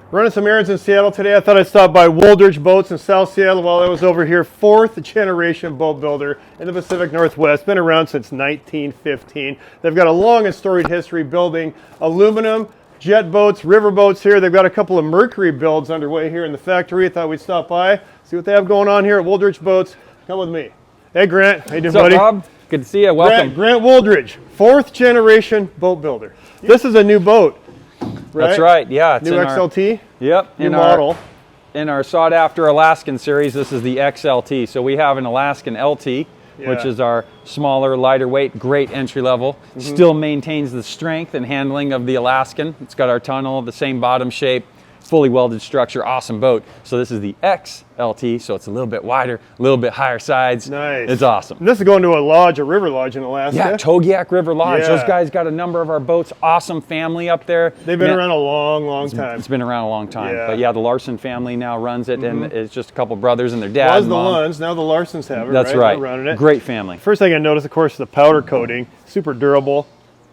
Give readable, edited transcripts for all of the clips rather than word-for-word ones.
Running some errands in Seattle today. I thought I'd stop by Wooldridge Boats in South Seattle while I was over here. 4th generation boat builder in the Pacific Northwest. Been around since 1915. They've got a long and storied history building aluminum, jet boats, river boats here. They've got a couple of Mercury builds underway here in the factory. I thought we'd stop by, see what they have going on here at Wooldridge Boats. Come with me. Hey Grant, how you doing, buddy? What's up, Bob? Good to see you. Welcome. Grant Wooldridge, 4th generation boat builder. This is a new boat. Right? That's right, yeah. It's new XLT? Yep. New model. In our sought after Alaskan series, this is the XLT. So we have an Alaskan LT, which is our smaller, lighter weight, great entry level. Still maintains the strength and handling of the Alaskan. It's got our tunnel, the same bottom shape, fully welded structure, awesome boat. So this is the XLT, so it's a little bit wider, a little bit higher sides. Nice. It's awesome. And this is going to a lodge, a river lodge in Alaska. Yeah, Togiak River Lodge. Yeah. Those guys got a number of our boats. Awesome family up there. They've been around a long time. It's been around a long time. Yeah. But yeah, the Larson family now runs it, and it's just a couple brothers and their dad. Was and the mom. Lunds, now the Larsons have it. That's right. They're running it. Great family. First thing I noticed, of course, the powder coating. Super durable.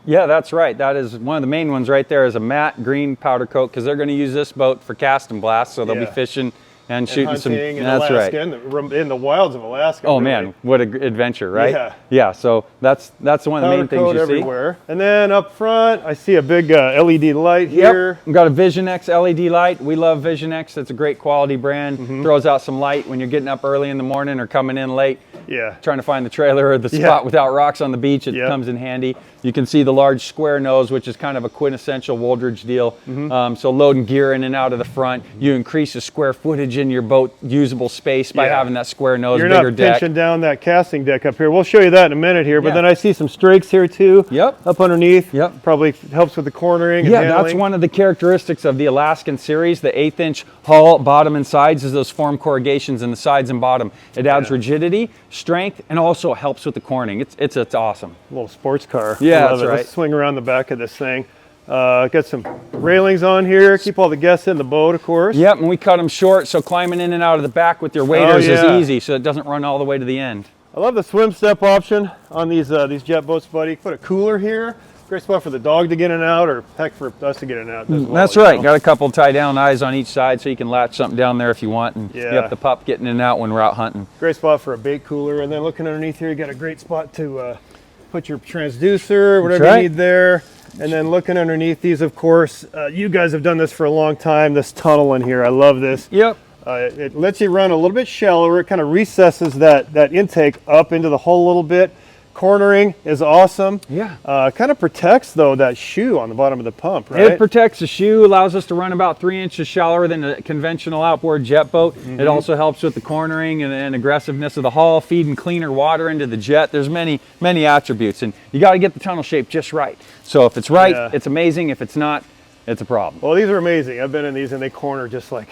Yeah, that's right. That is one of the main ones right there is a matte green powder coat because they're going to use this boat for cast and blast, so they'll be fishing and shooting some. In That's Alaska, right. in the wilds of Alaska. Oh really. man, what an adventure, right? Yeah. Yeah. So that's one of the main things you everywhere. And then up front, I see a big LED light here. Yep. We've got a Vision X LED light. We love Vision X. It's a great quality brand. Throws out some light when you're getting up early in the morning or coming in late. Yeah. Trying to find the trailer or the spot without rocks on the beach. It comes in handy. You can see the large square nose, which is kind of a quintessential Wooldridge deal. So loading gear in and out of the front. You increase the square footage in your boat usable space by having that square nose, You're bigger not deck. pinching down that casting deck up here. We'll show you that in a minute here. But then I see some strakes here too. Yep. Up underneath. Yep. Probably helps with the cornering. Yeah, and that's handling. one of the characteristics of the Alaskan series. The 1/8-inch hull, bottom and sides, is those form corrugations in the sides and bottom. It adds rigidity, strength, and also helps with the cornering. It's awesome. A little sports car. Yeah, I love that's it. right. Let's swing around the back of this thing. Got some railings on here. Keep all the guests in the boat, of course. Yep, and we cut them short, so climbing in and out of the back with your waders is easy, so it doesn't run all the way to the end. I love the swim step option on these jet boats, buddy. Put a cooler here. Great spot for the dog to get in and out, or heck, for us to get in and out as well. That's right. Got a couple tie down eyes on each side, so you can latch something down there if you want, and you have the pup getting in and out when we're out hunting. Great spot for a bait cooler, and then looking underneath here, you got a great spot to put your transducer, whatever you need there. And then looking underneath these, of course, you guys have done this for a long time. This tunnel in here, I love this. Yep. It lets you run a little bit shallower. It kind of recesses that intake up into the hull a little bit. Cornering is awesome. Yeah. Kind of protects, though, that shoe on the bottom of the pump, right? It protects the shoe, allows us to run about 3 inches shallower than a conventional outboard jet boat. It also helps with the cornering and aggressiveness of the hull, feeding cleaner water into the jet. There's many attributes, and you got to get the tunnel shape just right. So if it's right, it's amazing. If it's not, it's a problem. Well, these are amazing. I've been in these, and they corner just like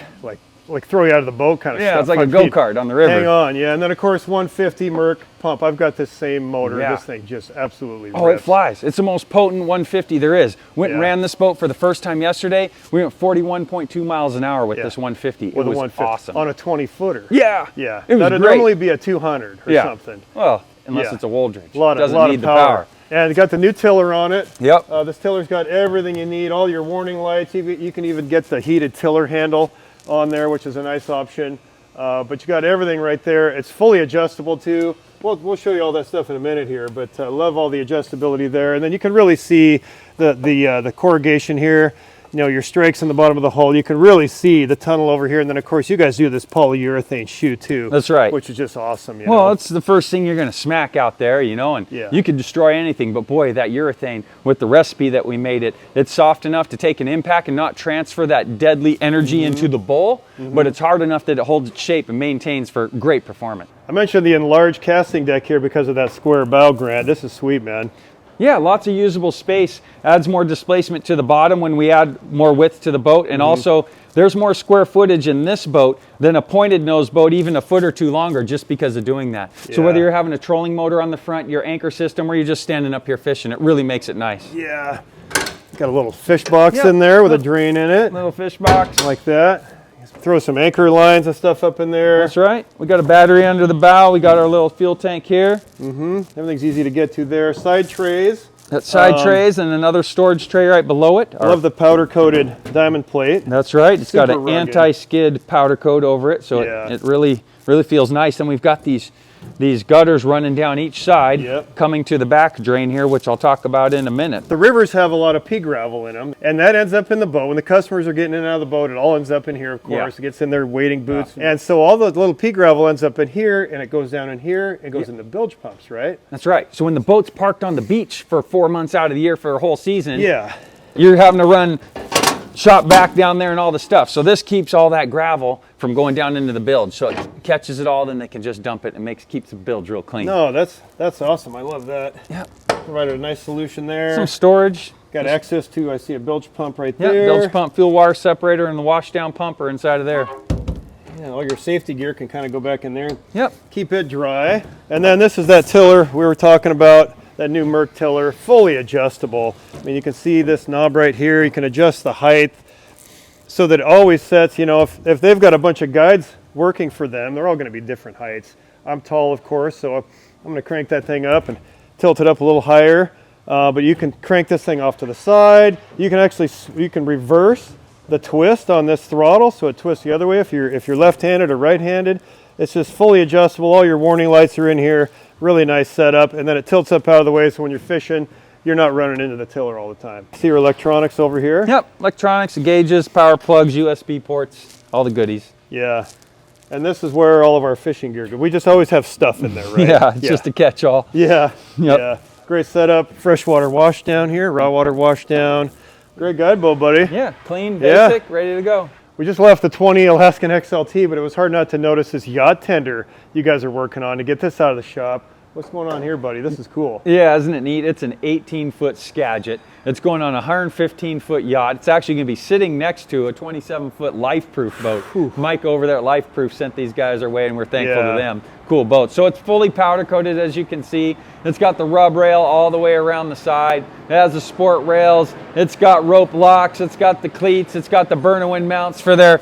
throw you out of the boat kind of stuff. Yeah, it's like a go-kart on the river. Hang on, and then of course 150 Merc pump. I've got this same motor. Yeah. This thing just absolutely rips. Oh, it flies. It's the most potent 150 there is. Went and ran this boat for the first time yesterday. We went 41.2 miles an hour with this 150. It was awesome. On a 20-footer. Yeah. Yeah. It was That'd great. normally be a 200 or something. Well, unless it's a Wooldridge. Lot doesn't need of the power. And it got the new tiller on it. Yep. This tiller's got everything you need, all your warning lights. You can even get the heated tiller handle on there, which is a nice option. But you got everything right there. It's fully adjustable too. We'll show you all that stuff in a minute here, but love all the adjustability there. And then you can really see the corrugation here. You know, your strakes in the bottom of the hull. You can really see the tunnel over here. And then of course you guys do this polyurethane shoe too. That's right. Which is just awesome. Well, that's the first thing you're going to smack out there, you know, and you could destroy anything. But boy, that urethane, with the recipe that we made it's soft enough to take an impact and not transfer that deadly energy into the bowl, but it's hard enough that it holds its shape and maintains for great performance. I mentioned the enlarged casting deck here because of that square bow, Grant. This is sweet, man. Yeah, lots of usable space, adds more displacement to the bottom when we add more width to the boat, and also there's more square footage in this boat than a pointed nose boat, even a foot or two longer, just because of doing that. So whether you're having a trolling motor on the front, your anchor system, or you're just standing up here fishing, it really makes it nice. Yeah. Got a little fish box in there with a drain in it. Little fish box. Like that. Throw some anchor lines and stuff up in there. That's right. We got a battery under the bow. We got our little fuel tank here. Everything's easy to get to there. Side trays. That side trays and another storage tray right below it. I love the powder coated diamond plate. That's right. It's got Super an rugged. anti-skid powder coat over it, so Yeah. it really feels nice. And we've got these gutters running down each side, Yep. coming to the back drain here, which I'll talk about in a minute. The rivers have a lot of pea gravel in them, and that ends up in the boat. When the customers are getting in and out of the boat, it all ends up in here, of course. Yeah. It gets in their wading boots. And so all the little pea gravel ends up in here, and it goes down in here, and goes in the bilge pumps, right? That's right. So when the boat's parked on the beach for 4 months out of the year for a whole season, Yeah. you're having to run shop back down there and all the stuff. So this keeps all that gravel from going down into the bilge. So it catches it all, then they can just dump it and keeps the bilge real clean. No, that's awesome. I love that. Yep. Provided a nice solution there. Some storage. Got access to, I see a bilge pump right Yep, there. bilge pump, fuel water separator, and the washdown pump are inside of there. Yeah, all your safety gear can kind of go back in there and Yep. keep it dry. And then this is that tiller we were talking about, that new Merc tiller, fully adjustable. I mean, you can see this knob right here. You can adjust the height so that it always sets, you know, if they've got a bunch of guides working for them, they're all going to be different heights. I'm tall, of course, so I'm going to crank that thing up and tilt it up a little higher. But you can crank this thing off to the side. You can reverse the twist on this throttle, so it twists the other way if you're left-handed or right-handed. It's just fully adjustable. All your warning lights are in here. Really nice setup, and then it tilts up out of the way, so when you're fishing, you're not running into the tiller all the time. See your electronics over here? Yep, electronics, gauges, power plugs, USB ports, all the goodies. Yeah. And this is where all of our fishing gear goes. We just always have stuff in there, right? Yeah, it's just a catch-all. Yeah. Yep. Yeah. Great setup. Freshwater wash down here, raw water wash down. Great guide boat, buddy. Yeah, clean, Yeah. basic, ready to go. We just left the 20 Alaskan XLT, but it was hard not to notice this yacht tender you guys are working on to get this out of the shop. What's going on here, buddy? This is cool. Yeah, isn't it neat? It's an 18-foot Skagit. It's going on a 115-foot yacht. It's actually going to be sitting next to a 27-foot life-proof boat. Mike over there at Life-Proof sent these guys our way, and we're thankful to them. Cool boat. So it's fully powder-coated, as you can see. It's got the rub rail all the way around the side. It has the sport rails. It's got rope locks. It's got the cleats. It's got the burn-and-wind mounts for their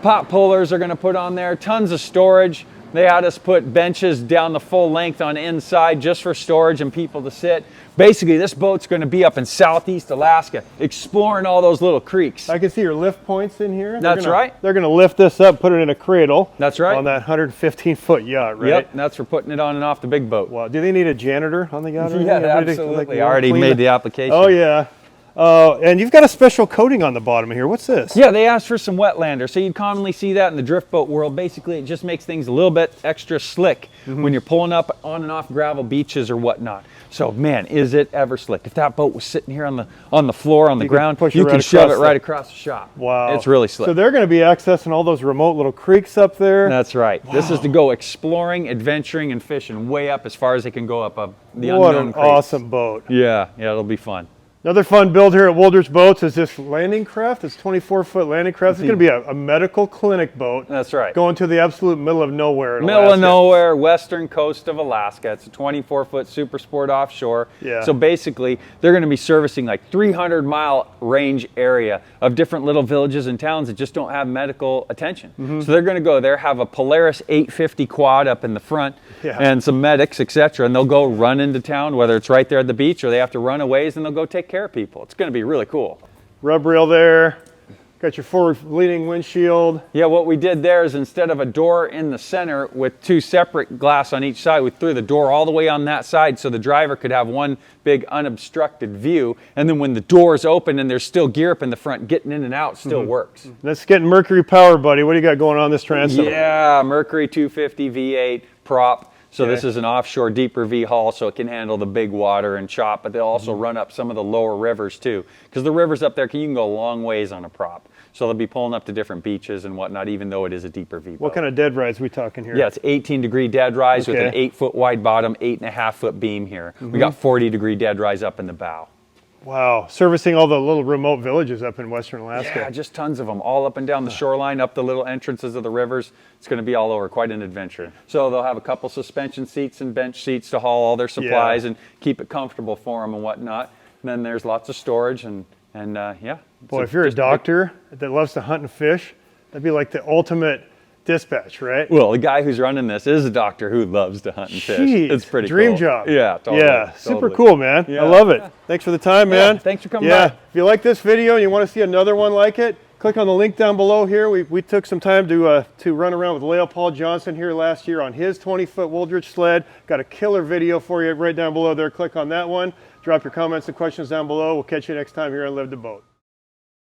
pop pullers are going to put on there. Tons of storage. They had us put benches down the full length on inside just for storage and people to sit. Basically, this boat's going to be up in southeast Alaska, exploring all those little creeks. I can see your lift points in here. That's right. They're going to lift this up, put it in a cradle. That's right. On that 115-foot yacht, right? Yep, that's for putting it on and off the big boat. Wow. Do they need a janitor on the yacht? Or Yeah, anything? Everybody, absolutely. I already made the application. Oh, yeah. And you've got a special coating on the bottom of here. What's this? Yeah, they asked for some wetlander. So you'd commonly see that in the drift boat world. Basically, it just makes things a little bit extra slick when you're pulling up on and off gravel beaches or whatnot. So, man, is it ever slick. If that boat was sitting here on the floor, on the ground, you can shove it right across the shop. Wow. It's really slick. So they're going to be accessing all those remote little creeks up there. That's right. Wow. This is to go exploring, adventuring, and fishing way up as far as they can go up the unknown What an creeks. awesome boat. Yeah, it'll be fun. Another fun build here at Wooldridge Boats is this landing craft, this 24-foot landing craft. It's going to be a medical clinic boat. That's right. Going to the absolute middle of nowhere in Middle Alaska. of nowhere, western coast of Alaska. It's a 24-foot super sport offshore. Yeah. So basically, they're going to be servicing like 300-mile range area of different little villages and towns that just don't have medical attention. So they're going to go there, have a Polaris 850 quad up in the front, and some medics, etc. And they'll go run into town, whether it's right there at the beach or they have to run a ways, and they'll go take care of people. It's going to be really cool. Rub rail there. Got your forward leaning windshield. Yeah, what we did there is instead of a door in the center with two separate glass on each side, we threw the door all the way on that side so the driver could have one big unobstructed view. And then when the door's open and there's still gear up in the front, getting in and out still works. Let's get Mercury power, buddy. What do you got going on this transom? Yeah, Mercury 250 V8 prop. So this is an offshore deeper V hull, so it can handle the big water and chop, but they'll also run up some of the lower rivers too. Because the rivers up there, you can go a long ways on a prop. So they'll be pulling up to different beaches and whatnot, even though it is a deeper V boat. What kind of dead rise are we talking here? Yeah, it's 18-degree dead rise with an 8-foot wide bottom, 8.5-foot beam here. We got 40-degree dead rise up in the bow. Wow, servicing all the little remote villages up in western Alaska. Yeah, just tons of them, all up and down the shoreline, up the little entrances of the rivers. It's going to be all over, quite an adventure. So they'll have a couple suspension seats and bench seats to haul all their supplies and keep it comfortable for them and whatnot. And then there's lots of storage and yeah. Boy, if you're a doctor that loves to hunt and fish, that'd be like the ultimate dispatch, right? Well, the guy who's running this is a doctor who loves to hunt and fish. Jeez, It's pretty dream cool. job. Yeah, totally. Yeah, super totally. cool, man. Yeah. I love it. Thanks for the time, man. Thanks for coming Yeah, by. if you like this video and you want to see another one like it, click on the link down below here. We took some time to run around with Leo Paul Johnson here last year on his 20-foot Wooldridge sled. Got a killer video for you right down below there. Click on that one. Drop your comments and questions down below. We'll catch you next time here on Live the Boat.